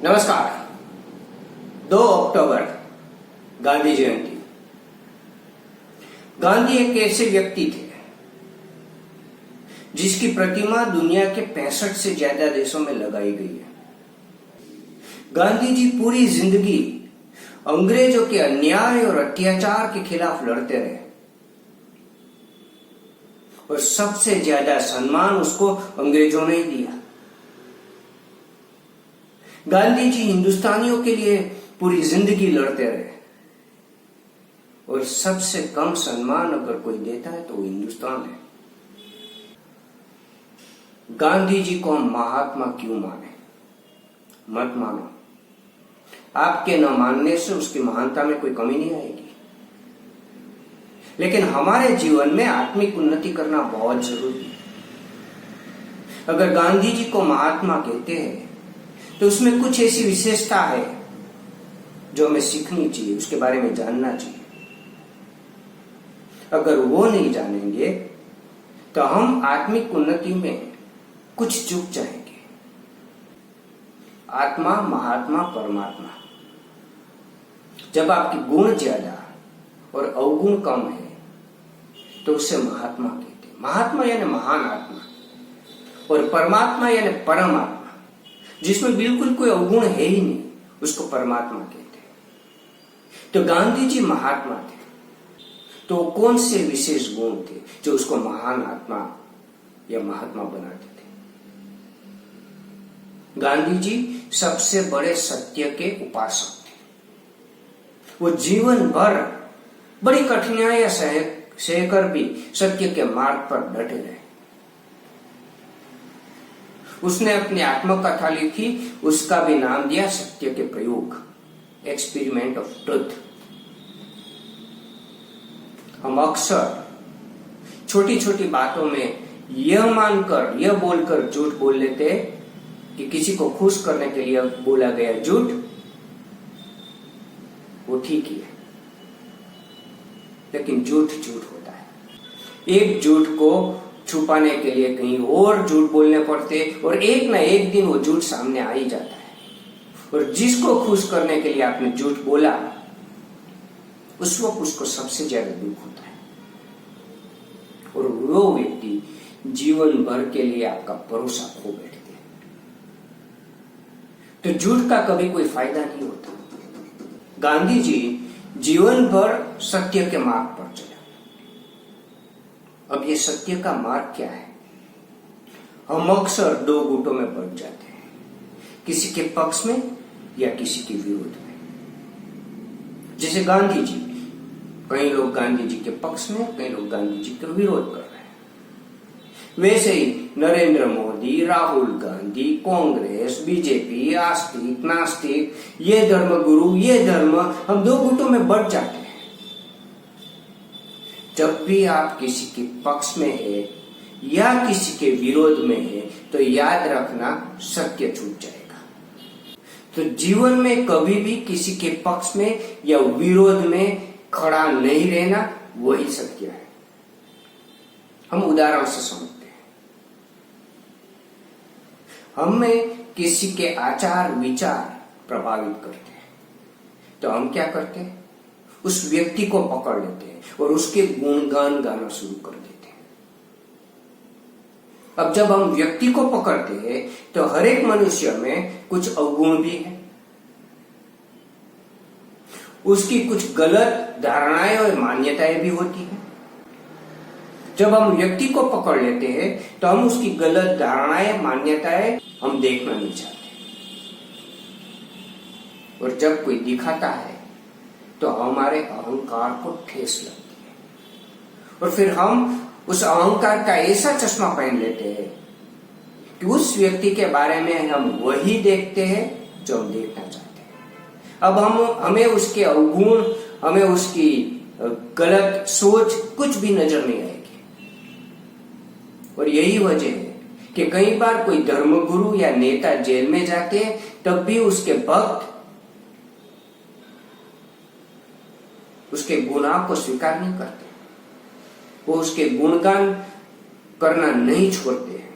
नमस्कार। 2 अक्टूबर गांधी जयंती। गांधी एक ऐसे व्यक्ति थे जिसकी प्रतिमा दुनिया के 65 से ज्यादा देशों में लगाई गई है। गांधी जी पूरी जिंदगी अंग्रेजों के अन्याय और अत्याचार के खिलाफ लड़ते रहे और सबसे ज्यादा सम्मान उसको अंग्रेजों ने ही दिया। गांधी जी हिंदुस्तानियों के लिए पूरी जिंदगी लड़ते रहे और सबसे कम सम्मान अगर कोई देता है तो वो हिंदुस्तान है। गांधी जी को हम महात्मा क्यों माने? मत मानो। आपके न मानने से उसकी महानता में कोई कमी नहीं आएगी, लेकिन हमारे जीवन में आत्मिक उन्नति करना बहुत जरूरी है। अगर गांधी जी को महात्मा कहते हैं तो उसमें कुछ ऐसी विशेषता है जो हमें सीखनी चाहिए, उसके बारे में जानना चाहिए। अगर वो नहीं जानेंगे तो हम आत्मिक उन्नति में कुछ चूक जाएंगे। आत्मा, महात्मा, परमात्मा। जब आपकी गुण ज्यादा और अवगुण कम है तो उसे महात्मा कहते हैं। महात्मा यानी महान आत्मा और परमात्मा यानी परमात्मा, जिसमें बिल्कुल कोई अवगुण है ही नहीं, उसको परमात्मा कहते हैं। तो गांधी जी महात्मा थे, तो कौन से विशेष गुण थे जो उसको महान आत्मा या महात्मा बनाते थे? गांधी जी सबसे बड़े सत्य के उपासक थे। वो जीवन भर बड़ी कठिनाइयां सहकर भी सत्य के मार्ग पर डटे रहे। उसने अपनी आत्मकथा लिखी, उसका भी नाम दिया सत्य के प्रयोग, एक्सपेरिमेंट ऑफ ट्रुथ। हम अक्सर छोटी छोटी बातों में यह मानकर, यह बोलकर झूठ बोल लेते कि किसी को खुश करने के लिए बोला गया झूठ वो ठीक ही है, लेकिन झूठ झूठ होता है। एक झूठ को छुपाने के लिए कहीं और झूठ बोलने पड़ते और एक ना एक दिन वो झूठ सामने आ ही जाता है। और जिसको खुश करने के लिए आपने झूठ बोला उस वक्त उसको सबसे ज्यादा दुख होता है और वो व्यक्ति जीवन भर के लिए आपका भरोसा खो बैठते हैं। तो झूठ का कभी कोई फायदा नहीं होता। गांधी जी जीवन भर सत्य के मार्ग पर चले। अब ये सत्य का मार्ग क्या है? हम अक्सर 2 गुटों में बंट जाते हैं, किसी के पक्ष में या किसी के विरोध में। जैसे गांधी जी, कई लोग गांधी जी के पक्ष में, कई लोग गांधी जी का विरोध कर रहे हैं। वैसे ही नरेंद्र मोदी, राहुल गांधी, कांग्रेस, बीजेपी, आस्तिक, नास्तिक, ये धर्म गुरु, ये धर्म, हम 2 गुटों में बंट जाते हैं। जब भी आप किसी के पक्ष में है या किसी के विरोध में है तो याद रखना सत्य छूट जाएगा। तो जीवन में कभी भी किसी के पक्ष में या विरोध में खड़ा नहीं रहना, वही सत्य है। हम उदाहरण से समझते हैं। हमें किसी के आचार विचार प्रभावित करते हैं तो हम क्या करते हैं? उस व्यक्ति को पकड़ लेते हैं और उसके गुणगान गाना शुरू कर देते हैं। अब जब हम व्यक्ति को पकड़ते हैं तो हर एक मनुष्य में कुछ अवगुण भी है, उसकी कुछ गलत धारणाएं और मान्यताएं भी होती हैं। जब हम व्यक्ति को पकड़ लेते हैं तो हम उसकी गलत धारणाएं, मान्यताएं हम देखना नहीं चाहते, और जब कोई दिखाता है तो हमारे अहंकार को ठेस लगती है और फिर हम उस अहंकार का ऐसा चश्मा पहन लेते हैं कि उस व्यक्ति के बारे में हम वही देखते हैं जो हम देखना चाहते हैं। अब हमें उसके अवगुण, हमें उसकी गलत सोच कुछ भी नजर नहीं आएगी। और यही वजह है कि कई बार कोई धर्मगुरु या नेता जेल में जाते हैं तब भी उसके भक्त उसके गुनाह को स्वीकार नहीं करते, वो उसके गुणगान करना नहीं छोड़ते हैं।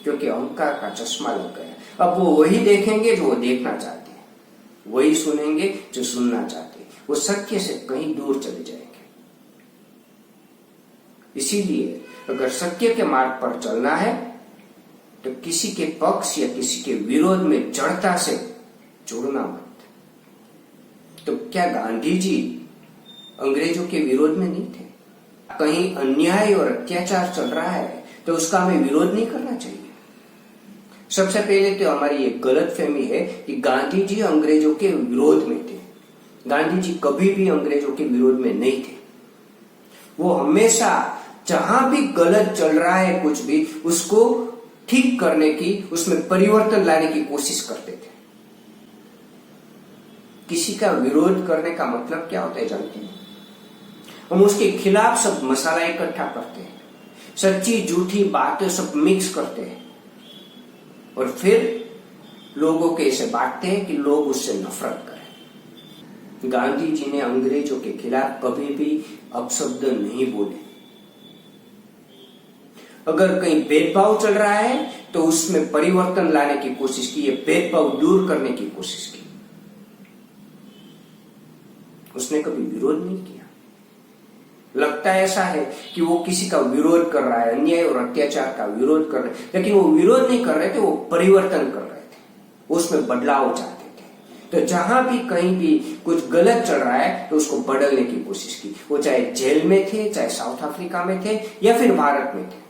क्योंकि अहंकार का चश्मा लग गया। अब वो वही देखेंगे जो वो देखना चाहते हैं, वही सुनेंगे जो सुनना चाहते हैं, वो सत्य से कहीं दूर चले जाएंगे। इसीलिए अगर सत्य के मार्ग पर चलना है तो किसी के पक्ष या किसी के विरोध में जड़ता से जुड़ना मत। तो क्या गांधी जी अंग्रेजों के विरोध में नहीं थे? कहीं अन्याय और अत्याचार चल रहा है तो उसका हमें विरोध नहीं करना चाहिए। सबसे पहले तो हमारी एक गलतफहमी है कि गांधी जी अंग्रेजों के विरोध में थे। गांधी जी कभी भी अंग्रेजों के विरोध में नहीं थे। वो हमेशा जहां भी गलत चल रहा है कुछ भी, उसको ठीक करने की, उसमें परिवर्तन लाने की कोशिश करते थे। किसी का विरोध करने का मतलब क्या होता है जानते हैं? हम उसके खिलाफ सब मसाला इकट्ठा करते हैं, सच्ची झूठी बातें सब मिक्स करते हैं और फिर लोगों के ऐसे बांटते हैं कि लोग उससे नफरत करें। गांधी जी ने अंग्रेजों के खिलाफ कभी भी अपशब्द नहीं बोले। अगर कहीं भेदभाव चल रहा है तो उसमें परिवर्तन लाने की कोशिश की, भेदभाव दूर करने की कोशिश की। उसने कभी विरोध नहीं किया। लगता ऐसा है कि वो किसी का विरोध कर रहा है, अन्याय और अत्याचार का विरोध कर रहे, लेकिन वो विरोध नहीं कर रहे थे, वो परिवर्तन कर रहे थे, उसमें बदलाव चाहते थे। तो जहां भी कहीं भी कुछ गलत चल रहा है तो उसको बदलने की कोशिश की। वो चाहे जेल में थे, चाहे साउथ अफ्रीका में थे या फिर भारत में थे,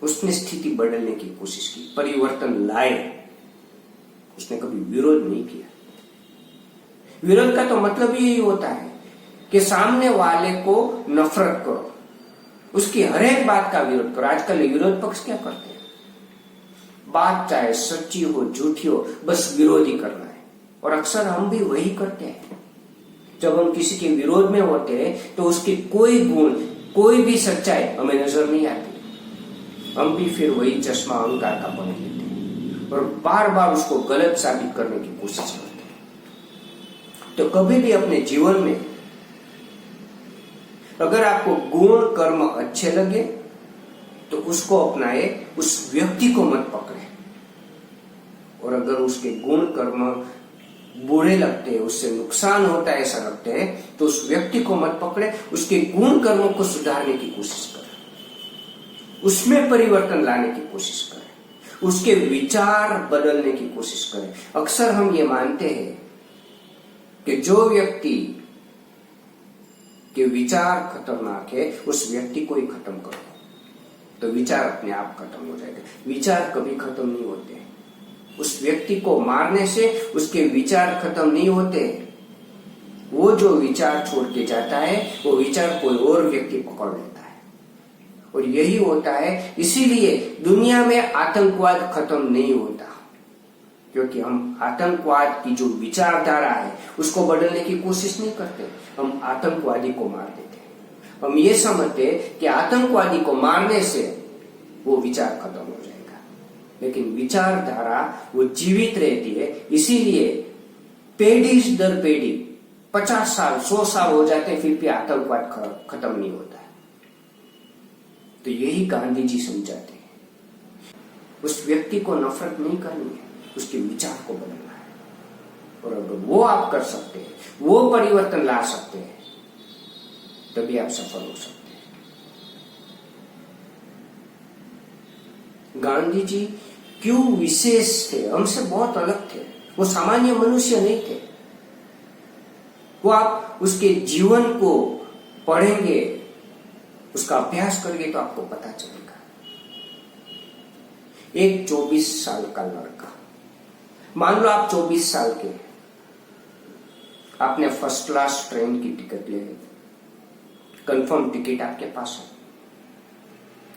उसने स्थिति बदलने की कोशिश की, परिवर्तन लाए। उसने कभी विरोध नहीं किया। विरोध का तो मतलब यही होता है कि सामने वाले को नफरत करो, उसकी हर एक बात का विरोध करो। आजकल विरोध पक्ष क्या करते हैं? बात चाहे सच्ची हो झूठी हो, बस विरोध ही करना है। और अक्सर हम भी वही करते हैं। जब हम किसी के विरोध में होते हैं तो उसकी कोई गुण, कोई भी सच्चाई हमें नजर नहीं आती। हम भी फिर वही चश्मा अहंकार का पहन लेते हैं और बार बार उसको गलत साबित करने की कोशिश करते हैं। तो कभी भी अपने जीवन में अगर आपको गुण कर्म अच्छे लगे तो उसको अपनाए, उस व्यक्ति को मत पकड़े। और अगर उसके गुण कर्म बुरे लगते हैं, उससे नुकसान होता है ऐसा लगता है, तो उस व्यक्ति को मत पकड़े, उसके गुण कर्मों को सुधारने की कोशिश करें, उसमें परिवर्तन लाने की कोशिश करें, उसके विचार बदलने की कोशिश करें। अक्सर हम ये मानते हैं कि जो व्यक्ति के विचार खतरनाक है उस व्यक्ति को ही खत्म करो, तो विचार अपने आप खत्म हो जाएगा। विचार कभी खत्म नहीं होते। उस व्यक्ति को मारने से उसके विचार खत्म नहीं होते। वो जो विचार छोड़ के जाता है वो विचार कोई और व्यक्ति पकड़ लेता है। और यही होता है, इसीलिए दुनिया में आतंकवाद खत्म नहीं होता, क्योंकि हम आतंकवाद की जो विचारधारा है उसको बदलने की कोशिश नहीं करते। हम आतंकवादी को मार देते हैं। हम ये समझते हैं कि आतंकवादी को मारने से वो विचार खत्म हो जाएगा, लेकिन विचारधारा वो जीवित रहती है। इसीलिए पीढ़ी दर पीढ़ी 50 साल 100 साल हो जाते हैं फिर भी आतंकवाद खत्म नहीं होता है। तो यही गांधी जी समझाते हैं। उस व्यक्ति को नफरत नहीं करनी है, उसके विचार को बदलना है। और अगर वो आप कर सकते हैं, वो परिवर्तन ला सकते हैं, तभी आप सफल हो सकते हैं। गांधी जी क्यों विशेष थे? हमसे बहुत अलग थे। वो सामान्य मनुष्य नहीं थे। वो आप उसके जीवन को पढ़ेंगे, उसका अभ्यास करेंगे तो आपको पता चलेगा। एक 24 साल का लड़का, मान लो आप 24 साल के, आपने फर्स्ट क्लास ट्रेन की टिकट ले ली, कंफर्म टिकट आपके पास है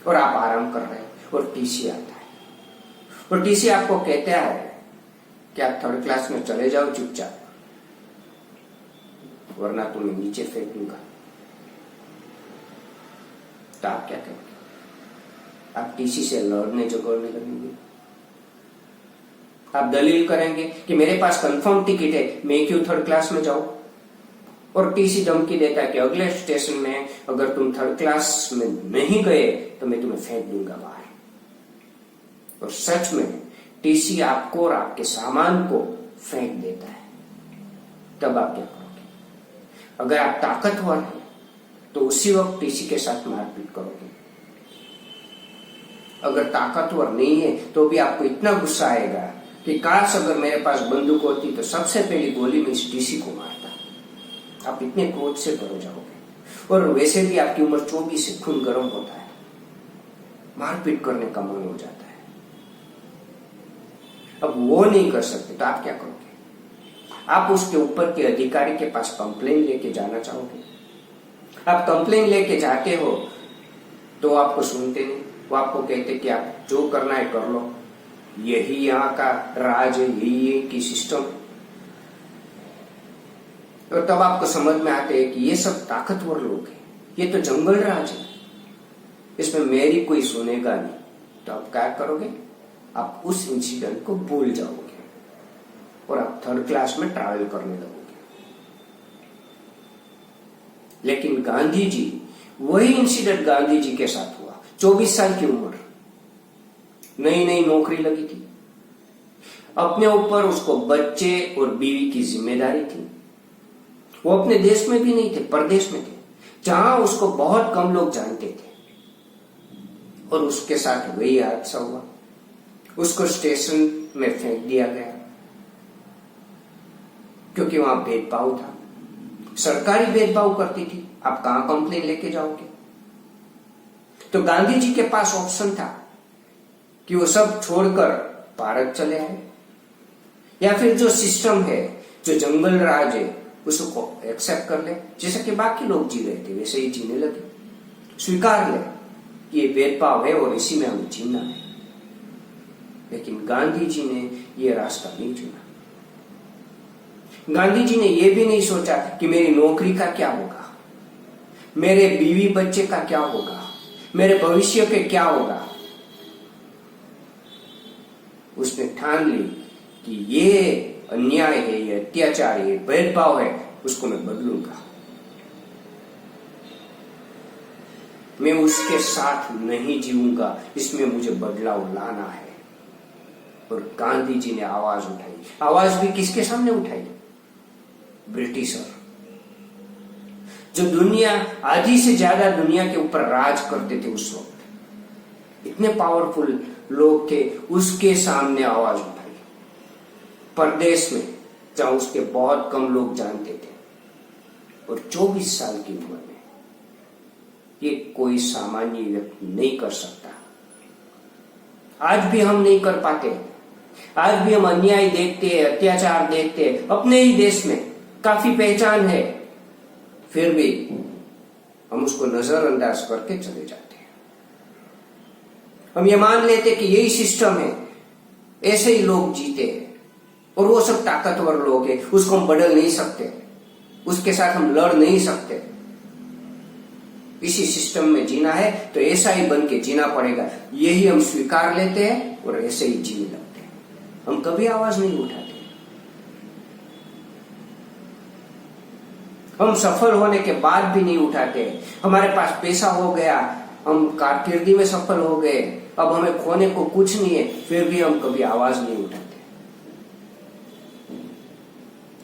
और आप आराम कर रहे हैं और टीसी आता है और टीसी आपको कहता है कि आप थर्ड क्लास में चले जाओ चुपचाप, वरना तुम्हें नीचे फेंक दूंगा। तो आप क्या करेंगे? आप टीसी से लड़ने झगड़ने लगेंगे। आप दलील करेंगे कि मेरे पास कंफर्म टिकट है, मैं क्यों थर्ड क्लास में जाऊं? और टीसी धमकी देता है कि अगले स्टेशन में अगर तुम थर्ड क्लास में नहीं गए तो मैं तुम्हें फेंक दूंगा बाहर। और सच में टीसी आपको और आपके सामान को फेंक देता है, तब आप क्या करोगे? अगर आप ताकतवर हैं तो उसी वक्त टीसी के साथ मारपीट करोगे। अगर ताकतवर नहीं है तो भी आपको इतना गुस्सा आएगा कि काश अगर मेरे पास बंदूक होती तो सबसे पहली गोली में इस टीसी को मारता। आप इतने क्रोध से भर जाओगे। और वैसे भी आपकी उम्र 24 है, खून गर्म होता है, मारपीट करने का मन हो जाता है। अब वो नहीं कर सकते तो आप क्या करोगे? आप उसके ऊपर के अधिकारी के पास कंप्लेन लेके जाना चाहोगे। आप कंप्लेन लेके जाते हो तो आपको सुनते नहीं, वो आपको कहते कि आप जो करना है कर लो, यही यहाँ का राज है, यही की सिस्टम। और तब आपको समझ में आते हैं कि ये सब ताकतवर लोग हैं, ये तो जंगल राज है, इसमें मेरी कोई सुनेगा नहीं। तो आप क्या करोगे? आप उस इंसिडेंट को भूल जाओगे और आप थर्ड क्लास में ट्रैवल करने लगोगे। लेकिन गांधी जी, वही इंसिडेंट गांधी जी के साथ हुआ। 24 साल की उम्र, नई नई नौकरी लगी थी, अपने ऊपर उसको बच्चे और बीवी की जिम्मेदारी थी। वो अपने देश में भी नहीं थे, परदेश में थे, जहां उसको बहुत कम लोग जानते थे। और उसके साथ वही हादसा हुआ, उसको स्टेशन में फेंक दिया गया क्योंकि वहां भेदभाव था, सरकारी भेदभाव करती थी। आप कहां कंप्लेन लेके जाओगे? तो गांधी जी के पास ऑप्शन था कि वो सब छोड़कर भारत चले आए, या फिर जो सिस्टम है, जो जंगल राज है, उसको एक्सेप्ट कर ले, जैसे कि बाकी लोग जी रहे थे वैसे ही जीने लगे, स्वीकार ले कि ये भेदभाव है और इसी में हमें जीना है। लेकिन गांधी जी ने ये रास्ता नहीं चुना। गांधी जी ने यह भी नहीं सोचा कि मेरी नौकरी का क्या होगा, मेरे बीवी बच्चे का क्या होगा, मेरे भविष्य के क्या होगा। उसने ठान ली कि ये अन्याय है, ये अत्याचार है, ये भेदभाव है, उसको मैं बदलूंगा। मैं उसके साथ नहीं जीऊंगा, इसमें मुझे बदलाव लाना है। और गांधी जी ने आवाज उठाई। आवाज भी किसके सामने उठाई? ब्रिटिशर, जो दुनिया, आधी से ज्यादा दुनिया के ऊपर राज करते थे उस वक्त, इतने पावरफुल लोग थे, उसके सामने आवाज उठाई, परदेश में, जहां उसके बहुत कम लोग जानते थे। और 24 साल की उम्र में ये कोई सामान्य व्यक्ति नहीं कर सकता। आज भी हम नहीं कर पाते। आज भी हम अन्याय देखते हैं, अत्याचार देखते हैं, अपने ही देश में काफी पहचान है, फिर भी हम उसको नजरअंदाज करके चले जाते हैं। हम ये मान लेते कि यही सिस्टम है, ऐसे ही लोग जीते हैं और वो सब ताकतवर लोग हैं, उसको हम बदल नहीं सकते, उसके साथ हम लड़ नहीं सकते। इसी सिस्टम में जीना है तो ऐसा ही बन के जीना पड़ेगा, यही हम स्वीकार लेते हैं और ऐसे ही जीने लगते हैं। हम कभी आवाज नहीं उठाते। हम सफल होने के बाद भी नहीं उठाते। हमारे पास पैसा हो गया, हम कारकिर्दी में सफल हो गए, अब हमें खोने को कुछ नहीं है, फिर भी हम कभी आवाज नहीं उठाते।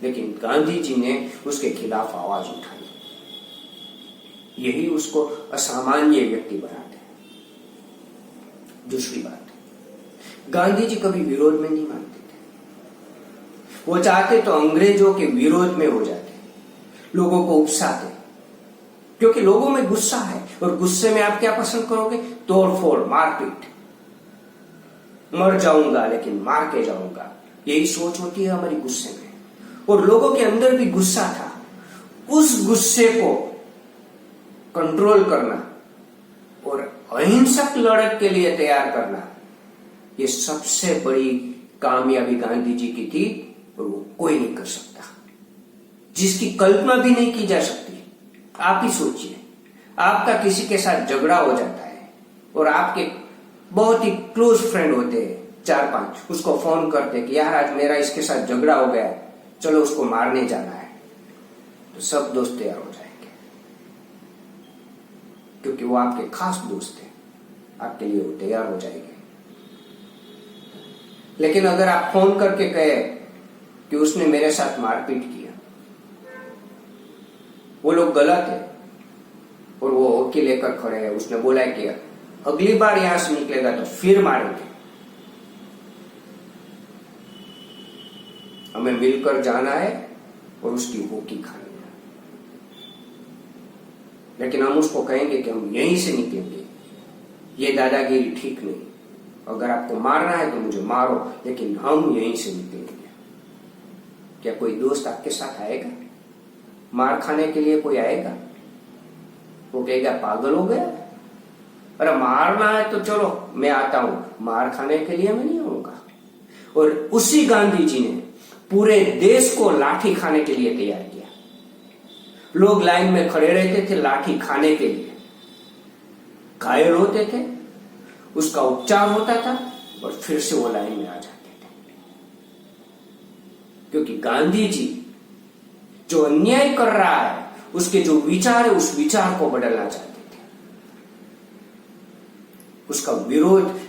लेकिन गांधी जी ने उसके खिलाफ आवाज उठाई, यही उसको असामान्य व्यक्ति बनाते हैं। दूसरी बात, गांधी जी कभी विरोध में नहीं मानते थे। वो चाहते तो अंग्रेजों के विरोध में हो जाते, लोगों को उकसाते, क्योंकि लोगों में गुस्सा है और गुस्से में आप क्या पसंद करोगे? तोड़फोड़, मारपीट। मर जाऊंगा लेकिन मार के जाऊंगा, यही सोच होती है हमारी गुस्से में। और लोगों के अंदर भी गुस्सा था। उस गुस्से को कंट्रोल करना और अहिंसक लड़ाई के लिए तैयार करना, ये सबसे बड़ी कामयाबी गांधी जी की थी और वो कोई नहीं कर सकता, जिसकी कल्पना भी नहीं की जा सकती। आप ही सोचिए, आपका किसी के साथ झगड़ा हो जाता है और आपके बहुत ही क्लोज फ्रेंड होते हैं 4-5, उसको फोन करते कि यार आज मेरा इसके साथ झगड़ा हो गया है, चलो उसको मारने जाना है, तो सब दोस्त तैयार हो जाएंगे, क्योंकि वो आपके खास दोस्त हैं, आपके लिए वो तैयार हो जाएंगे। लेकिन अगर आप फोन करके कहे कि उसने मेरे साथ मारपीट किया, वो लोग गलत है और वो वकील लेकर खड़े हैं, उसने बोला कि अगली बार यहां से निकलेगा तो फिर मारेंगे, हमें मिलकर जाना है और उसकी होकी खानी है। लेकिन हम उसको कहेंगे कि हम यहीं से निकलेंगे, ये दादागिरी ठीक नहीं, अगर आपको मारना है तो मुझे मारो, लेकिन हम यहीं से निकलेंगे। क्या कोई दोस्त आपके साथ आएगा? मार खाने के लिए कोई आएगा? वो कहेगा पागल हो गया, अरे मारना है तो चलो मैं आता हूं, मार खाने के लिए मैं नहीं आऊंगा। और उसी गांधी जी ने पूरे देश को लाठी खाने के लिए तैयार किया। लोग लाइन में खड़े रहते थे लाठी खाने के लिए, घायल होते थे, उसका उपचार होता था और फिर से वो लाइन में आ जाते थे। क्योंकि गांधी जी जो अन्याय कर रहा है, उसके जो विचार है, उस विचार को बदलना चाहते थे। उसका विरोध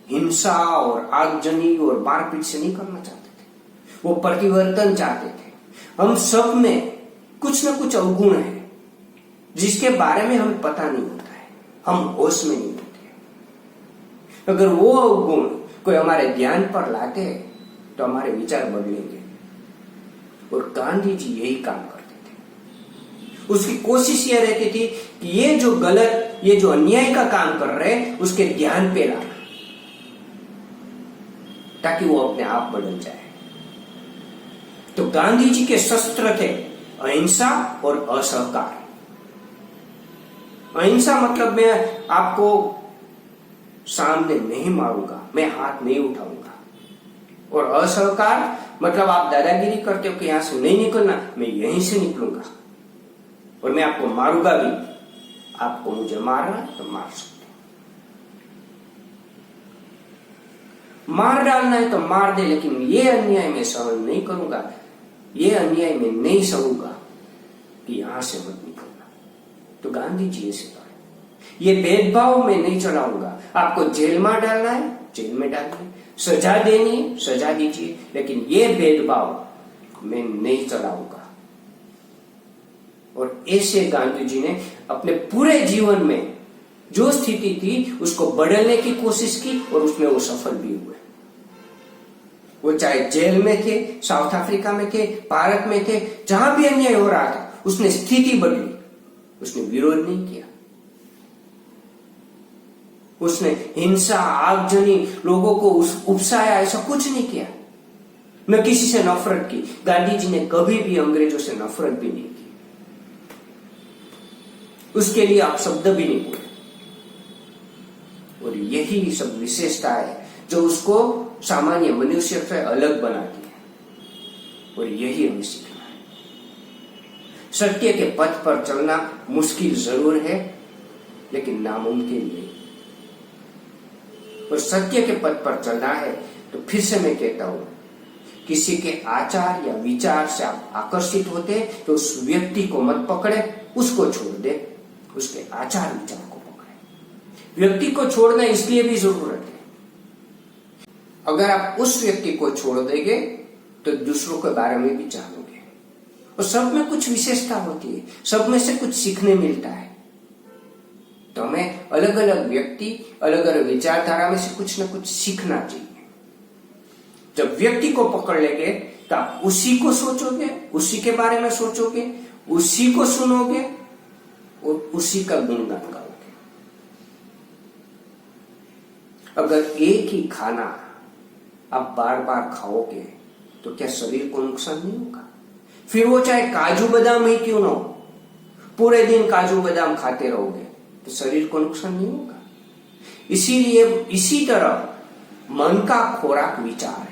हिंसा और आगजनी और मारपीट से नहीं करना चाहते थे, वो परिवर्तन चाहते थे। हम सब में कुछ न कुछ अवगुण है जिसके बारे में हमें पता नहीं होता है, हम होश में नहीं होते। अगर वो अवगुण कोई हमारे ध्यान पर लाते हैं तो हमारे विचार बदलेंगे। और गांधी जी यही काम करते थे। उसकी कोशिश यह रहती थी कि ये जो गलत, ये जो अन्याय का काम कर रहे हैं, उसके ध्यान पे लाना, ताकि वो अपने आप बदल जाए। तो गांधी जी के शस्त्र थे अहिंसा और असहकार। अहिंसा मतलब मैं आपको सामने नहीं मारूंगा, मैं हाथ नहीं उठाऊंगा। और असहकार मतलब आप दादागिरी करते हो कि यहां से नहीं निकलना, मैं यहीं से निकलूंगा और मैं आपको मारूंगा भी। आपको मुझे मारना है तो मार सकते, मार डालना है तो मार दे, लेकिन ये अन्याय मैं सहन नहीं करूंगा, ये अन्याय मैं नहीं सहूंगा कि यहां से मत निकलना। तो गांधी जी ऐसे कहे, ये भेदभाव मैं नहीं चलाऊंगा। आपको जेल में डालना है जेल में डालिए, सजा देनी है सजा दीजिए, लेकिन ये भेदभाव मैं नहीं चलाऊंगा। और ऐसे गांधी जी ने अपने पूरे जीवन में जो स्थिति थी उसको बदलने की कोशिश की और उसमें वो सफल भी हुए। वो चाहे जेल में थे, साउथ अफ्रीका में थे, भारत में थे, जहां भी अन्याय हो रहा था उसने स्थिति बदली, उसने विरोध नहीं किया, उसने हिंसा आगजनी लोगों को उकसाया, ऐसा कुछ नहीं किया, न किसी से नफरत की। गांधी जी ने कभी भी अंग्रेजों से नफरत भी नहीं की, उसके लिए आप शब्द भी नहीं बोले। और यही सब विशेषता है जो उसको सामान्य मनुष्य से अलग बनाती है। और यही हमें सीखना है। सत्य के पथ पर चलना मुश्किल जरूर है, लेकिन नामुमकिन नहीं। और सत्य के पथ पर चलना है तो फिर से मैं कहता हूं, किसी के आचार या विचार से आप आकर्षित होते तो उस व्यक्ति को मत पकड़े, उसको छोड़ दे, उसके आचार विचार को पकड़े। व्यक्ति को छोड़ना इसलिए भी जरूरत है, अगर आप उस व्यक्ति को छोड़ देंगे तो दूसरों के बारे में भी जानोगे। और सब में कुछ विशेषता होती है, सब में से कुछ सीखने मिलता है। तो हमें अलग अलग व्यक्ति, अलग अलग विचारधारा में से कुछ न कुछ सीखना चाहिए। जब व्यक्ति को पकड़ लेंगे तो आप उसी को सोचोगे, उसी के बारे में सोचोगे, उसी को सुनोगे और उसी का गुणगान गाओगे। अगर एक ही खाना आप बार बार खाओगे तो क्या शरीर को नुकसान नहीं होगा? फिर वो चाहे काजू बादाम ही क्यों ना हो, पूरे दिन काजू बादाम खाते रहोगे तो शरीर को नुकसान नहीं होगा। इसीलिए इसी तरह मन का खोराक विचार है।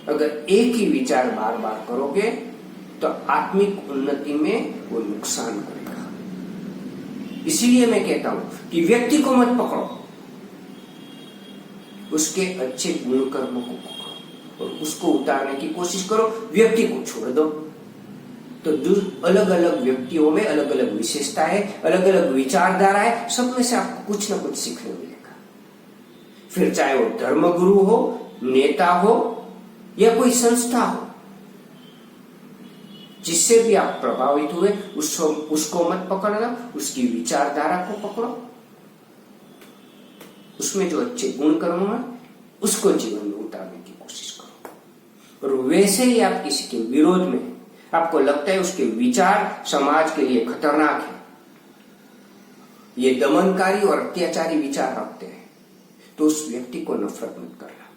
अगर एक ही विचार बार बार करोगे तो आत्मिक उन्नति में वो नुकसान करेगा। इसीलिए मैं कहता हूं कि व्यक्ति को मत पकड़ो, उसके अच्छे गुण कर्मों को पकड़ो और उसको उतारने की कोशिश करो। व्यक्ति को छोड़ दो तो अलग अलग व्यक्तियों में अलग अलग विशेषता है, अलग अलग विचारधारा है, सब में से आपको कुछ ना कुछ सीखने मिलेगा। फिर चाहे वो धर्मगुरु हो नेता हो या कोई संस्था हो, जिससे भी आप प्रभावित हुए उसको मत पकड़ना, उसकी विचारधारा को पकड़ो, उसमें जो अच्छे गुण कर्म है उसको जीवन में उतारने की कोशिश करो। और वैसे ही आप किसी के विरोध में आपको लगता है उसके विचार समाज के लिए खतरनाक है, ये दमनकारी और अत्याचारी विचार रखते हैं, तो उस व्यक्ति को नफरत मत करना,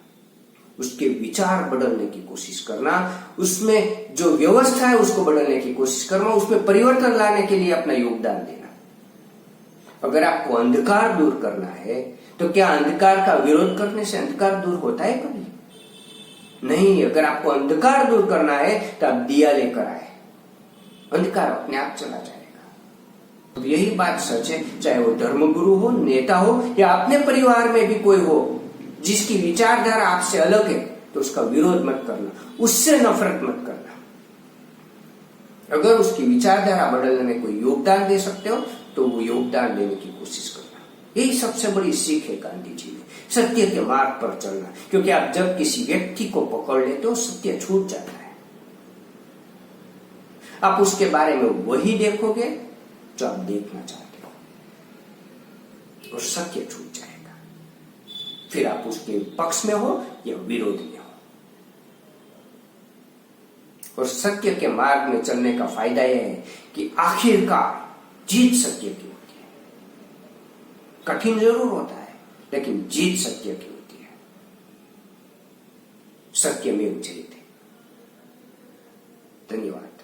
उसके विचार बदलने की कोशिश करना, उसमें जो व्यवस्था है उसको बदलने की कोशिश करना, उसमें परिवर्तन लाने के लिए अपना योगदान देना। अगर आपको अंधकार दूर करना है तो क्या अंधकार का विरोध करने से अंधकार दूर होता है? कभी नहीं। अगर आपको अंधकार दूर करना है तो आप दिया लेकर आए, अंधकार अपने आप चला जाएगा। तो यही बात सच है, चाहे वो धर्मगुरु हो, नेता हो या अपने परिवार में भी कोई हो जिसकी विचारधारा आपसे अलग है, तो उसका विरोध मत करना, उससे नफरत मत करना। अगर उसकी विचारधारा बदलने में कोई योगदान दे सकते हो तो वो योगदान देने की कोशिश करना। यही सबसे बड़ी सीख है गांधी जी में, सत्य के मार्ग पर चलना। क्योंकि आप जब किसी व्यक्ति को पकड़ लेते हो, सत्य छूट जाता है, आप उसके बारे में वही देखोगे जो आप देखना चाहते हो, और सत्य छूट जाएगा। फिर आप उसके पक्ष में हो या विरोध में हो। और सत्य के मार्ग में चलने का फायदा यह है कि आखिरकार जीत सत्य की होती है। कठिन जरूर होता है, लेकिन जीत सत्य की होती है। सत्य में जयते। धन्यवाद।